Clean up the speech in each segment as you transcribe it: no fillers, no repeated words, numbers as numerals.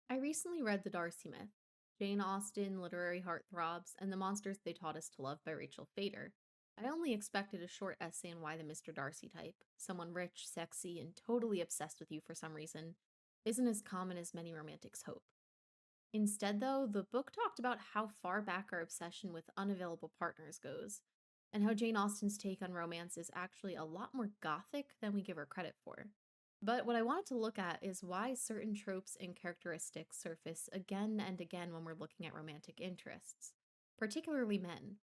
I recently read The Darcy Myth, Jane Austen, Literary Heartthrobs, and The Monsters They Taught Us to Love by Rachel Fader. I only expected a short essay on why the Mr. Darcy type, someone rich, sexy, and totally obsessed with you for some reason, isn't as common as many romantics hope. Instead, though, the book talked about how far back our obsession with unavailable partners goes, and how Jane Austen's take on romance is actually a lot more gothic than we give her credit for. But what I wanted to look at is why certain tropes and characteristics surface again and again when we're looking at romantic interests, particularly men.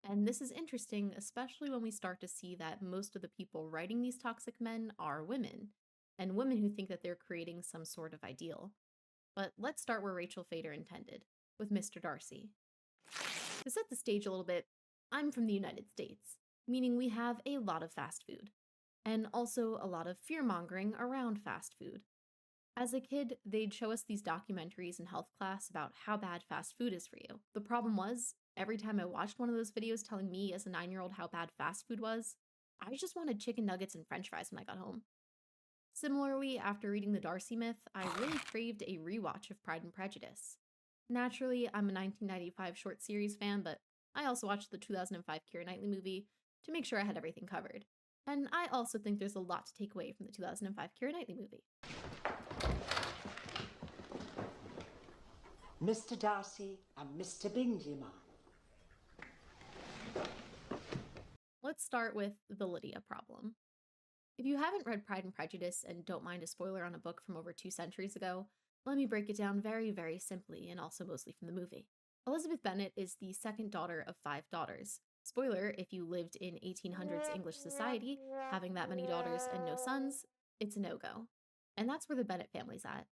And this is interesting, especially when we start to see that most of the people writing these toxic men are women, and women who think that they're creating some sort of ideal. But let's start where Rachel Fader intended, with Mr. Darcy. To set the stage a little bit, I'm from the United States, meaning we have a lot of fast food, and also a lot of fear mongering around fast food. As a kid, they'd show us these documentaries in health class about how bad fast food is for you. The problem was, every time I watched one of those videos telling me as a 9-year-old how bad fast food was, I just wanted chicken nuggets and french fries when I got home. Similarly, after reading The Darcy Myth, I really craved a rewatch of Pride and Prejudice. Naturally, I'm a 1995 short series fan, but I also watched the 2005 Keira Knightley movie to make sure I had everything covered. And I also think there's a lot to take away from the 2005 Keira Knightley movie. Mr. Darcy and Mr. Bingley, ma'am. Let's start with the Lydia problem. If you haven't read Pride and Prejudice and don't mind a spoiler on a book from over 2 centuries ago, let me break it down very, very simply and also mostly from the movie. Elizabeth Bennet is the second daughter of 5 daughters. Spoiler, if you lived in 1800s English society, having that many daughters and no sons, it's a no-go. And that's where the Bennet family's at.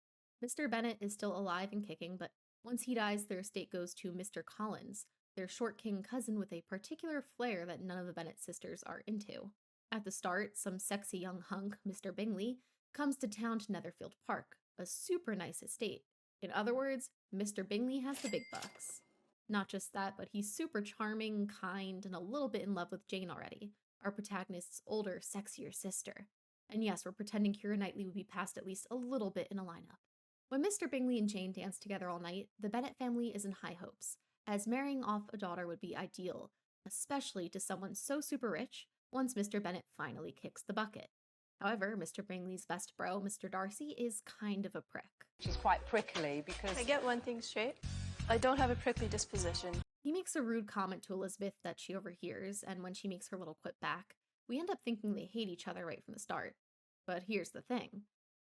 Mr. Bennet is still alive and kicking, but once he dies, their estate goes to Mr. Collins, their short king cousin with a particular flair that none of the Bennet sisters are into. At the start, some sexy young hunk, Mr. Bingley, comes to town to Netherfield Park, a super nice estate. In other words, Mr. Bingley has the big bucks. Not just that, but he's super charming, kind, and a little bit in love with Jane already, our protagonist's older, sexier sister. And yes, we're pretending Keira Knightley would be passed at least a little bit in a lineup. When Mr. Bingley and Jane dance together all night, the Bennet family is in high hopes, as marrying off a daughter would be ideal, especially to someone so super rich once Mr. Bennet finally kicks the bucket. However, Mr. Bingley's best bro, Mr. Darcy, is kind of a prick. She's quite prickly because... I get one thing straight. I don't have a prickly disposition. He makes a rude comment to Elizabeth that she overhears, and when she makes her little quip back, we end up thinking they hate each other right from the start. But here's the thing.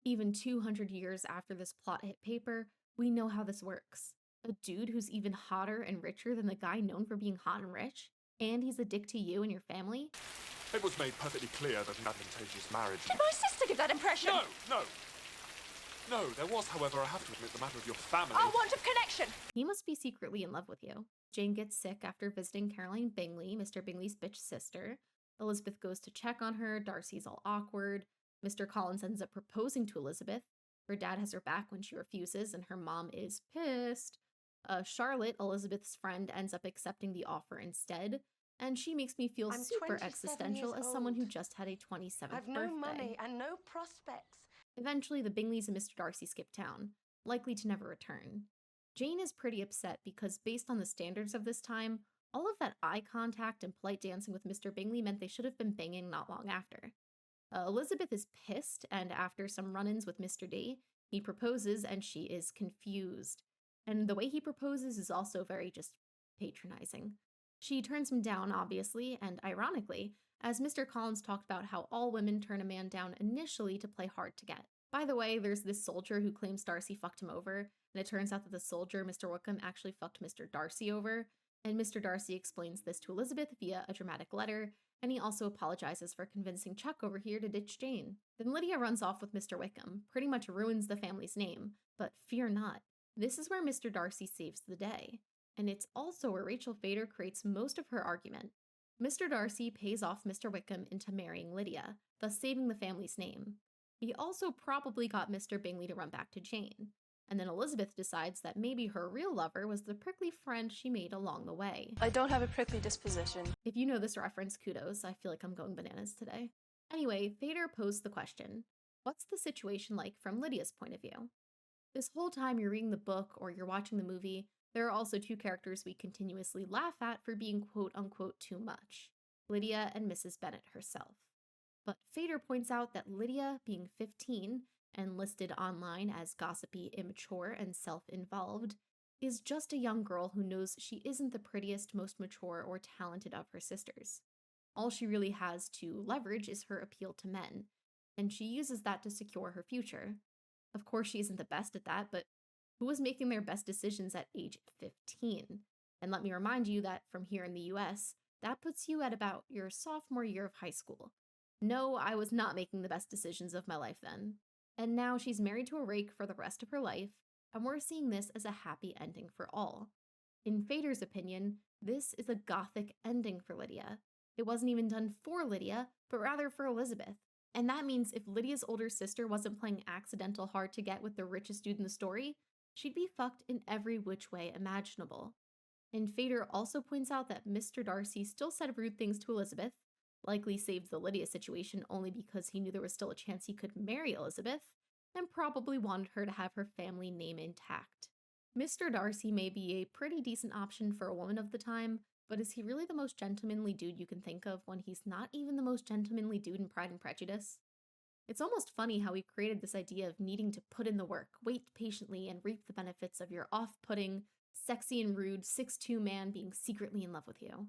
Even 200 years after this plot hit paper, we know how this works. A dude who's even hotter and richer than the guy known for being hot and rich, and he's a dick to you and your family? It was made perfectly clear that an advantageous marriage... Did my sister give that impression? No, there was, however, I have to admit, the matter of your family. A want of connection! He must be secretly in love with you. Jane gets sick after visiting Caroline Bingley, Mr. Bingley's bitch sister. Elizabeth goes to check on her, Darcy's all awkward. Mr. Collins ends up proposing to Elizabeth. Her dad has her back when she refuses, and her mom is pissed. Charlotte, Elizabeth's friend, ends up accepting the offer instead, and she makes me feel I'm super 27 existential years as someone who old. just had a 27th I've no birthday. money and no prospects. Eventually, the Bingleys and Mr. Darcy skip town, likely to never return. Jane is pretty upset because, based on the standards of this time, all of that eye contact and polite dancing with Mr. Bingley meant they should have been banging not long after. Elizabeth is pissed, and after some run-ins with Mr. D, he proposes and she is confused. And the way he proposes is also very just patronizing. She turns him down, obviously, and ironically, as Mr. Collins talked about how all women turn a man down initially to play hard to get. By the way, there's this soldier who claims Darcy fucked him over, and it turns out that the soldier, Mr. Wickham, actually fucked Mr. Darcy over, and Mr. Darcy explains this to Elizabeth via a dramatic letter, and he also apologizes for convincing Chuck over here to ditch Jane. Then Lydia runs off with Mr. Wickham, pretty much ruins the family's name, but fear not. This is where Mr. Darcy saves the day, and it's also where Rachel Fader creates most of her argument. Mr. Darcy pays off Mr. Wickham into marrying Lydia, thus saving the family's name. He also probably got Mr. Bingley to run back to Jane, and then Elizabeth decides that maybe her real lover was the prickly friend she made along the way. I don't have a prickly disposition. If you know this reference, kudos. I feel like I'm going bananas today. Anyway, Fader posed the question, what's the situation like from Lydia's point of view? This whole time you're reading the book or you're watching the movie, there are also two characters we continuously laugh at for being quote unquote too much: Lydia and Mrs. Bennet herself. But Fader points out that Lydia, being 15 and listed online as gossipy, immature, and self involved, is just a young girl who knows she isn't the prettiest, most mature, or talented of her sisters. All she really has to leverage is her appeal to men, and she uses that to secure her future. Of course, she isn't the best at that, but who was making their best decisions at age 15? And let me remind you that from here in the US, that puts you at about your sophomore year of high school. No, I was not making the best decisions of my life then. And now she's married to a rake for the rest of her life, and we're seeing this as a happy ending for all. In Fader's opinion, this is a gothic ending for Lydia. It wasn't even done for Lydia, but rather for Elizabeth. And that means if Lydia's older sister wasn't playing accidental hard to get with the richest dude in the story, she'd be fucked in every which way imaginable. And Fader also points out that Mr. Darcy still said rude things to Elizabeth, likely saved the Lydia situation only because he knew there was still a chance he could marry Elizabeth, and probably wanted her to have her family name intact. Mr. Darcy may be a pretty decent option for a woman of the time, but is he really the most gentlemanly dude you can think of when he's not even the most gentlemanly dude in Pride and Prejudice? It's almost funny how he created this idea of needing to put in the work, wait patiently, and reap the benefits of your off-putting, sexy and rude 6'2" man being secretly in love with you.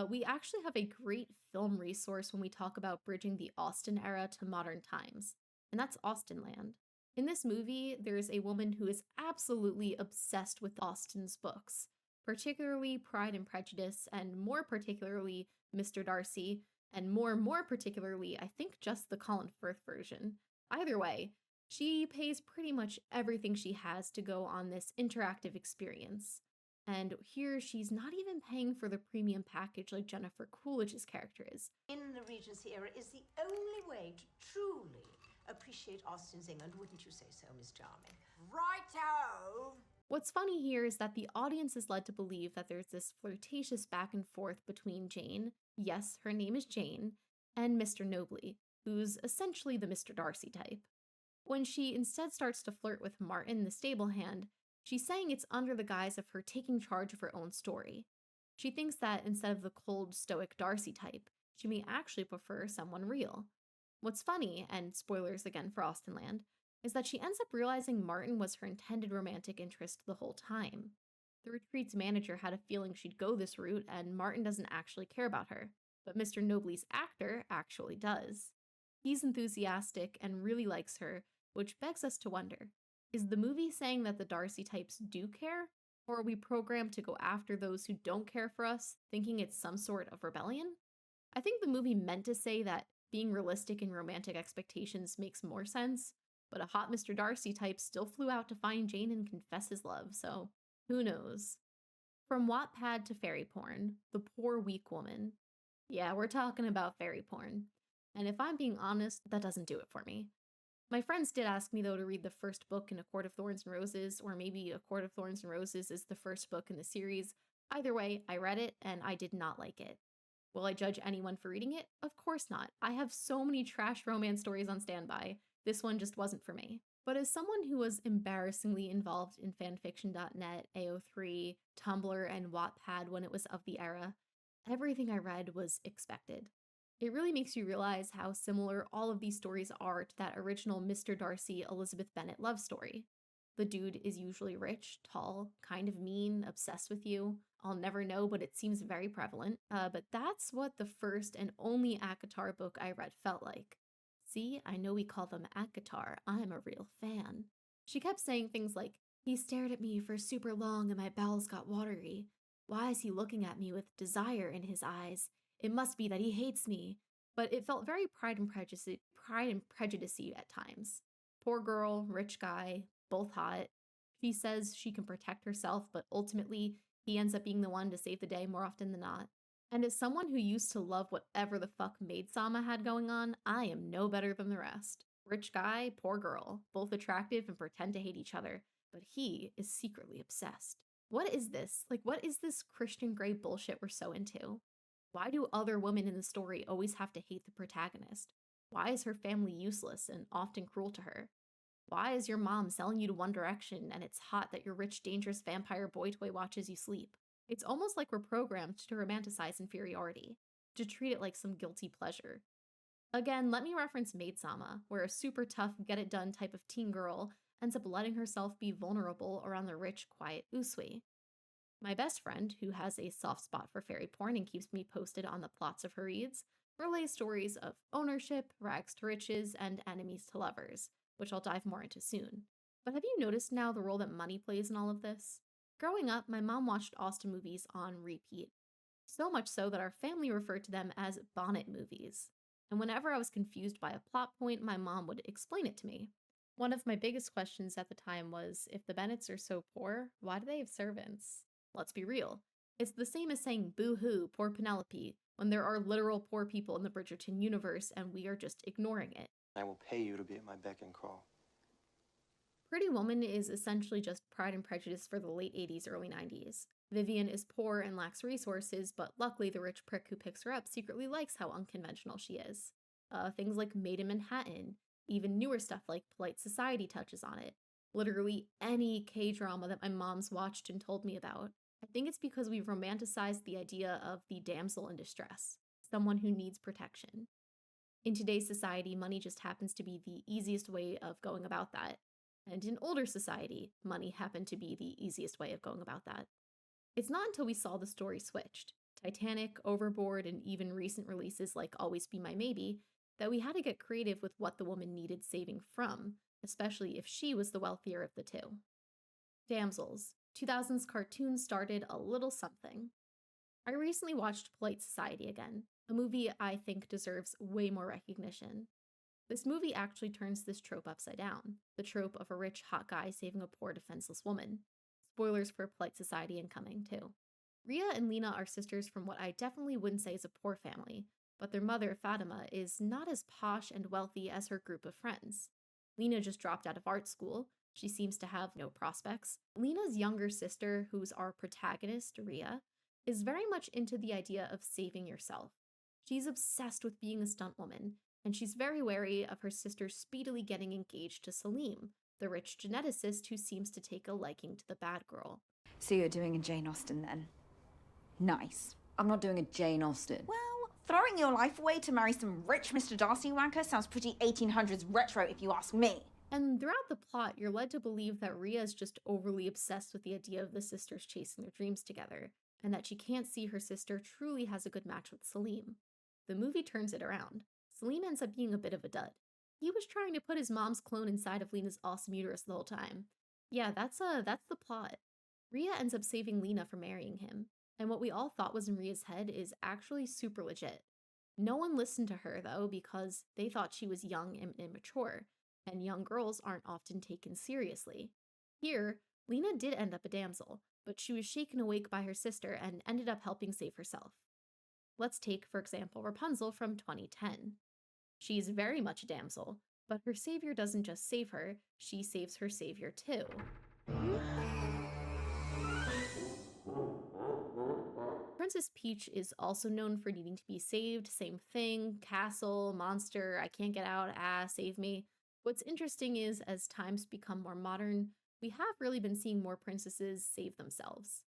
We actually have a great film resource when we talk about bridging the Austen era to modern times, and that's Austenland. In this movie, there's a woman who is absolutely obsessed with Austen's books, particularly Pride and Prejudice, and more particularly Mr. Darcy, and more particularly, I think just the Colin Firth version. Either way, she pays pretty much everything she has to go on this interactive experience. And here, she's not even paying for the premium package like Jennifer Coolidge's character is. In the Regency era is the only way to truly appreciate Austen's England, wouldn't you say so, Miss Charming? Righto! What's funny here is that the audience is led to believe that there's this flirtatious back and forth between Jane, yes, her name is Jane, and Mr. Nobley, who's essentially the Mr. Darcy type. When she instead starts to flirt with Martin, the stable hand, she's saying it's under the guise of her taking charge of her own story. She thinks that instead of the cold, stoic Darcy type, she may actually prefer someone real. What's funny, and spoilers again for Austenland, is that she ends up realizing Martin was her intended romantic interest the whole time. The retreat's manager had a feeling she'd go this route, and Martin doesn't actually care about her, but Mr. Nobley's actor actually does. He's enthusiastic and really likes her, which begs us to wonder, is the movie saying that the Darcy types do care, or are we programmed to go after those who don't care for us, thinking it's some sort of rebellion? I think the movie meant to say that being realistic in romantic expectations makes more sense, but a hot Mr. Darcy type still flew out to find Jane and confess his love, so who knows? From Wattpad to fairy porn, the poor weak woman. Yeah, we're talking about fairy porn. And if I'm being honest, that doesn't do it for me. My friends did ask me, though, to read the first book in A Court of Thorns and Roses, or maybe A Court of Thorns and Roses is the first book in the series. Either way, I read it, and I did not like it. Will I judge anyone for reading it? Of course not. I have so many trash romance stories on standby. This one just wasn't for me. But as someone who was embarrassingly involved in fanfiction.net, AO3, Tumblr, and Wattpad when it was of the era, everything I read was expected. It really makes you realize how similar all of these stories are to that original Mr. Darcy Elizabeth Bennet love story. The dude is usually rich, tall, kind of mean, obsessed with you. I'll never know, but it seems very prevalent. But that's what the first and only ACOTAR book I read felt like. See, I know we call them ACOTAR. I'm a real fan. She kept saying things like, he stared at me for super long and my bowels got watery. Why is he looking at me with desire in his eyes? It must be that he hates me. But it felt very Pride and Prejudice-y at times. Poor girl, rich guy, both hot. She says she can protect herself, but ultimately, he ends up being the one to save the day more often than not. And as someone who used to love whatever the fuck Maid Sama had going on, I am no better than the rest. Rich guy, poor girl, both attractive and pretend to hate each other, but he is secretly obsessed. What is this? What is this Christian Grey bullshit we're so into? Why do other women in the story always have to hate the protagonist? Why is her family useless and often cruel to her? Why is your mom selling you to One Direction and it's hot that your rich, dangerous vampire boy toy watches you sleep? It's almost like we're programmed to romanticize inferiority, to treat it like some guilty pleasure. Again, let me reference Maid-sama, where a super tough, get-it-done type of teen girl ends up letting herself be vulnerable around the rich, quiet Usui. My best friend, who has a soft spot for fairy porn and keeps me posted on the plots of her reads, relays stories of ownership, rags to riches, and enemies to lovers, which I'll dive more into soon. But have you noticed now the role that money plays in all of this? Growing up, my mom watched Austen movies on repeat. So much so that our family referred to them as bonnet movies. And whenever I was confused by a plot point, my mom would explain it to me. One of my biggest questions at the time was, if the Bennets are so poor, why do they have servants? Let's be real. It's the same as saying boo-hoo, poor Penelope, when there are literal poor people in the Bridgerton universe and we are just ignoring it. I will pay you to be at my beck and call. Pretty Woman is essentially just Pride and Prejudice for the late 80s, early 90s. Vivian is poor and lacks resources, but luckily the rich prick who picks her up secretly likes how unconventional she is. Things like Maid in Manhattan, even newer stuff like Polite Society touches on it. Literally any K-drama that my mom's watched and told me about. I think it's because we've romanticized the idea of the damsel in distress, someone who needs protection. In today's society, money just happens to be the easiest way of going about that. And in older society, money happened to be the easiest way of going about that. It's not until we saw the story switched, Titanic, Overboard, and even recent releases like Always Be My Maybe, that we had to get creative with what the woman needed saving from, especially if she was the wealthier of the two. Damsels. 2000s cartoons started a little something. I recently watched Polite Society again, a movie I think deserves way more recognition. This movie actually turns this trope upside down, the trope of a rich, hot guy saving a poor, defenseless woman. Spoilers for Polite Society incoming, too. Rhea and Lena are sisters from what I definitely wouldn't say is a poor family, but their mother, Fatima, is not as posh and wealthy as her group of friends. Lena just dropped out of art school. She seems to have no prospects. Lena's younger sister, who's our protagonist, Rhea, is very much into the idea of saving yourself. She's obsessed with being a stunt woman, and she's very wary of her sister speedily getting engaged to Salim, the rich geneticist who seems to take a liking to the bad girl. So you're doing a Jane Austen then? Nice. I'm not doing a Jane Austen. Well, throwing your life away to marry some rich Mr. Darcy wanker sounds pretty 1800s retro if you ask me. And throughout the plot, you're led to believe that Rhea is just overly obsessed with the idea of the sisters chasing their dreams together, and that she can't see her sister truly has a good match with Salim. The movie turns it around. Salim ends up being a bit of a dud. He was trying to put his mom's clone inside of Lena's awesome uterus the whole time. Yeah, that's the plot. Rhea ends up saving Lena from marrying him, and what we all thought was in Rhea's head is actually super legit. No one listened to her, though, because they thought she was young and immature, and young girls aren't often taken seriously. Here, Lena did end up a damsel, but she was shaken awake by her sister and ended up helping save herself. Let's take, for example, Rapunzel from 2010. She's very much a damsel, but her savior doesn't just save her, she saves her savior too. Princess Peach is also known for needing to be saved, same thing, castle, monster, I can't get out, save me. What's interesting is, as times become more modern, we have really been seeing more princesses save themselves.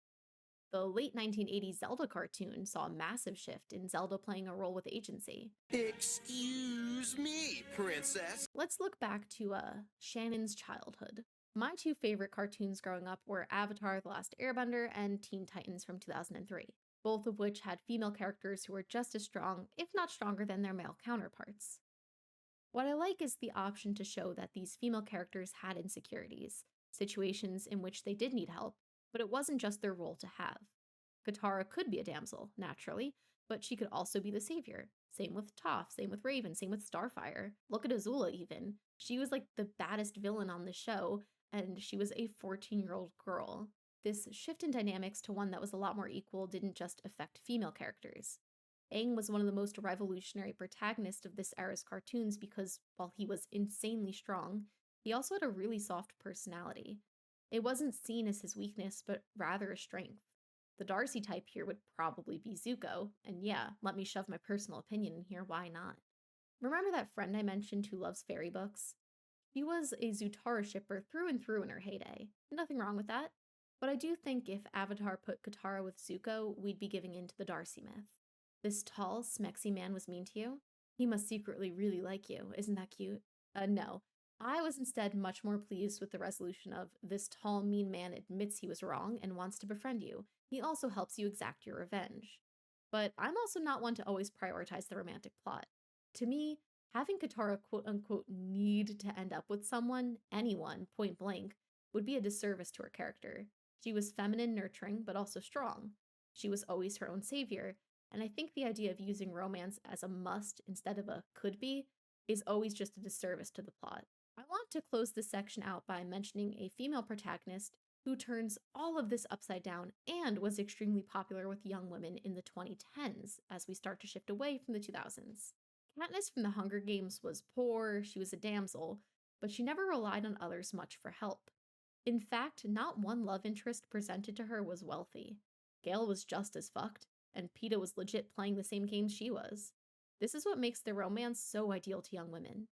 The late 1980s Zelda cartoon saw a massive shift in Zelda playing a role with agency. Excuse me, princess. Let's look back to Shannon's childhood. My two favorite cartoons growing up were Avatar: The Last Airbender and Teen Titans from 2003, both of which had female characters who were just as strong, if not stronger than their male counterparts. What I like is the option to show that these female characters had insecurities, situations in which they did need help, but it wasn't just their role to have. Katara could be a damsel, naturally, but she could also be the savior. Same with Toph, same with Raven, same with Starfire. Look at Azula even. She was like the baddest villain on the show, and she was a 14-year-old girl. This shift in dynamics to one that was a lot more equal didn't just affect female characters. Aang was one of the most revolutionary protagonists of this era's cartoons because, while he was insanely strong, he also had a really soft personality. It wasn't seen as his weakness, but rather a strength. The Darcy type here would probably be Zuko, and yeah, let me shove my personal opinion in here, why not? Remember that friend I mentioned who loves fairy books? She was a Zutara shipper through and through in her heyday. Nothing wrong with that. But I do think if Avatar put Katara with Zuko, we'd be giving in to the Darcy myth. This tall, smexy man was mean to you? He must secretly really like you. Isn't that cute? No. I was instead much more pleased with the resolution of this tall, mean man admits he was wrong and wants to befriend you. He also helps you exact your revenge. But I'm also not one to always prioritize the romantic plot. To me, having Katara quote unquote need to end up with someone, anyone, point blank, would be a disservice to her character. She was feminine, nurturing, but also strong. She was always her own savior, and I think the idea of using romance as a must instead of a could be is always just a disservice to the plot. I want to close this section out by mentioning a female protagonist who turns all of this upside down and was extremely popular with young women in the 2010s as we start to shift away from the 2000s. Katniss from the Hunger Games was poor, she was a damsel, but she never relied on others much for help. In fact, not one love interest presented to her was wealthy. Gale was just as fucked, and Peeta was legit playing the same games she was. This is what makes their romance so ideal to young women.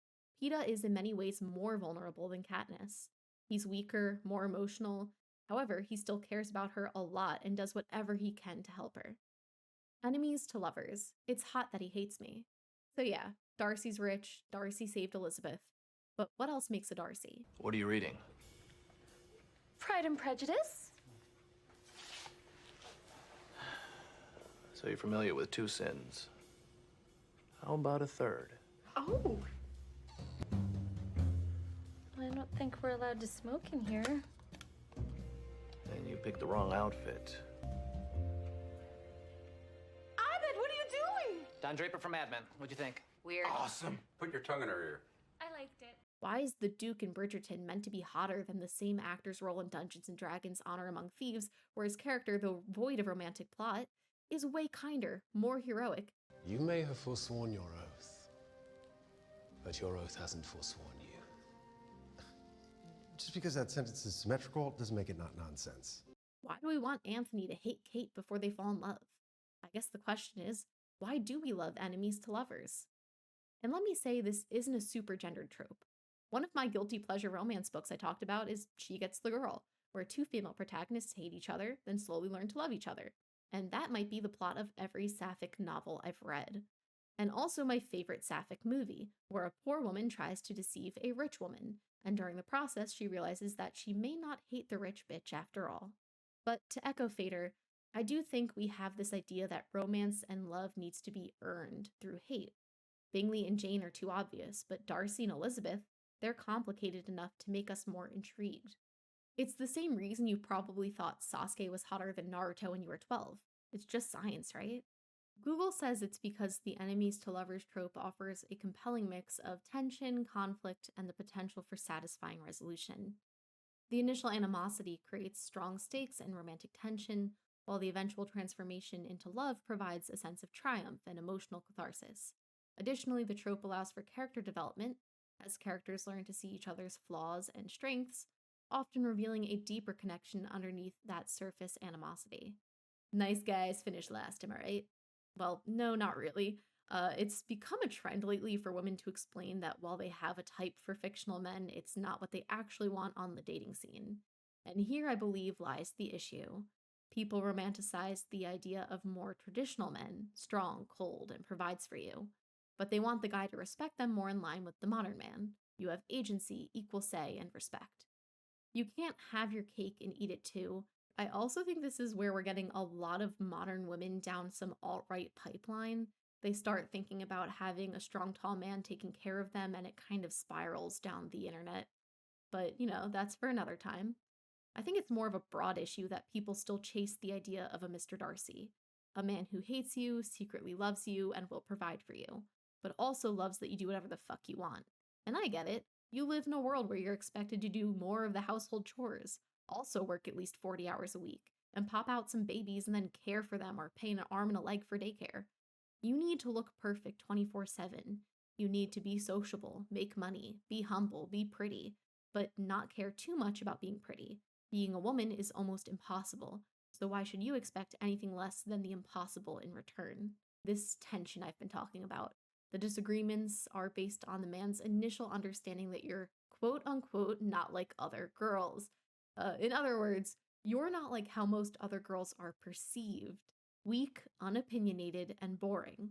Peeta is in many ways more vulnerable than Katniss. He's weaker, more emotional. However, he still cares about her a lot and does whatever he can to help her. Enemies to lovers. It's hot that he hates me. So yeah, Darcy's rich, Darcy saved Elizabeth. But what else makes a Darcy? What are you reading? Pride and Prejudice? So you're familiar with two sins. How about a third? Oh. I don't think we're allowed to smoke in here. Then you picked the wrong outfit. Abed, what are you doing? Don Draper from Mad Men. What'd you think? Weird. Awesome. Put your tongue in her ear. I liked it. Why is the Duke in Bridgerton meant to be hotter than the same actor's role in Dungeons & Dragons Honor Among Thieves, where his character, though void of romantic plot, is way kinder, more heroic? You may have forsworn your oath, but your oath hasn't forsworn you. Just because that sentence is symmetrical doesn't make it not nonsense. Why do we want Anthony to hate Kate before they fall in love? I guess the question is, why do we love enemies to lovers? And let me say, this isn't a super gendered trope. One of my guilty pleasure romance books I talked about is She Gets the Girl, where two female protagonists hate each other, then slowly learn to love each other. And that might be the plot of every sapphic novel I've read. And also my favorite sapphic movie, where a poor woman tries to deceive a rich woman, and during the process she realizes that she may not hate the rich bitch after all. But to echo Fader, I do think we have this idea that romance and love needs to be earned through hate. Bingley and Jane are too obvious, but Darcy and Elizabeth, they're complicated enough to make us more intrigued. It's the same reason you probably thought Sasuke was hotter than Naruto when you were 12. It's just science, right? Google says it's because the enemies to lovers trope offers a compelling mix of tension, conflict, and the potential for satisfying resolution. The initial animosity creates strong stakes and romantic tension, while the eventual transformation into love provides a sense of triumph and emotional catharsis. Additionally, the trope allows for character development, as characters learn to see each other's flaws and strengths, often revealing a deeper connection underneath that surface animosity. Nice guys finish last, am I right? Well, no, not really. It's become a trend lately for women to explain that while they have a type for fictional men, it's not what they actually want on the dating scene. And here, I believe, lies the issue. People romanticize the idea of more traditional men, strong, cold, and provides for you. But they want the guy to respect them more in line with the modern man. You have agency, equal say, and respect. You can't have your cake and eat it too. I also think this is where we're getting a lot of modern women down some alt-right pipeline. They start thinking about having a strong, tall man taking care of them, and it kind of spirals down the internet. But, that's for another time. I think it's more of a broad issue that people still chase the idea of a Mr. Darcy. A man who hates you, secretly loves you, and will provide for you, but also loves that you do whatever the fuck you want. And I get it. You live in a world where you're expected to do more of the household chores, also work at least 40 hours a week, and pop out some babies and then care for them or pay an arm and a leg for daycare. You need to look perfect 24/7. You need to be sociable, make money, be humble, be pretty, but not care too much about being pretty. Being a woman is almost impossible, so why should you expect anything less than the impossible in return? This tension I've been talking about. The disagreements are based on the man's initial understanding that you're quote unquote not like other girls. In other words, you're not like how most other girls are perceived: weak, unopinionated, and boring.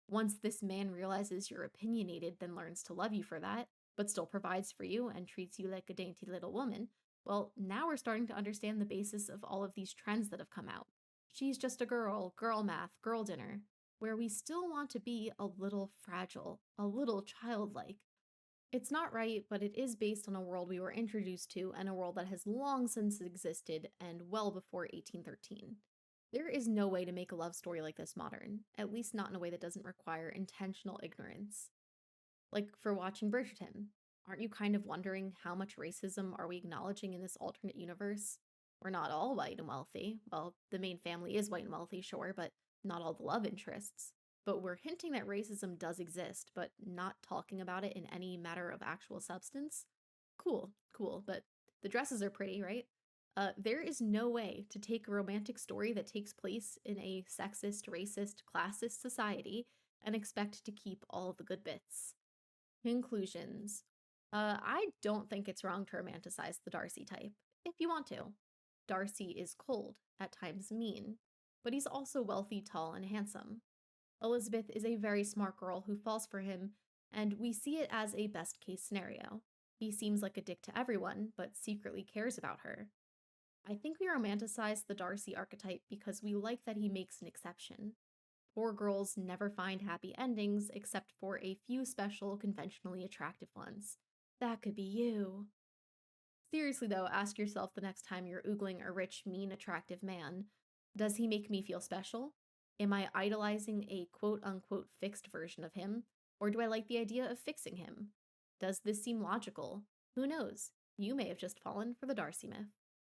Once this man realizes you're opinionated, then learns to love you for that, but still provides for you and treats you like a dainty little woman, well, now we're starting to understand the basis of all of these trends that have come out. She's just a girl, girl math, girl dinner, where we still want to be a little fragile, a little childlike. It's not right, but it is based on a world we were introduced to and a world that has long since existed and well before 1813. There is no way to make a love story like this modern, at least not in a way that doesn't require intentional ignorance. Like for watching Bridgerton, aren't you kind of wondering how much racism are we acknowledging in this alternate universe? We're not all white and wealthy. Well, the main family is white and wealthy, sure, but not all the love interests. But we're hinting that racism does exist, but not talking about it in any matter of actual substance? Cool, cool, but the dresses are pretty, right? There is no way to take a romantic story that takes place in a sexist, racist, classist society and expect to keep all of the good bits. Conclusions. I don't think it's wrong to romanticize the Darcy type, if you want to. Darcy is cold, at times mean, but he's also wealthy, tall, and handsome. Elizabeth is a very smart girl who falls for him, and we see it as a best case scenario. He seems like a dick to everyone, but secretly cares about her. I think we romanticize the Darcy archetype because we like that he makes an exception. Poor girls never find happy endings except for a few special, conventionally attractive ones. That could be you. Seriously though, ask yourself the next time you're oogling a rich, mean, attractive man, does he make me feel special? Am I idolizing a quote-unquote fixed version of him? Or do I like the idea of fixing him? Does this seem logical? Who knows? You may have just fallen for the Darcy myth.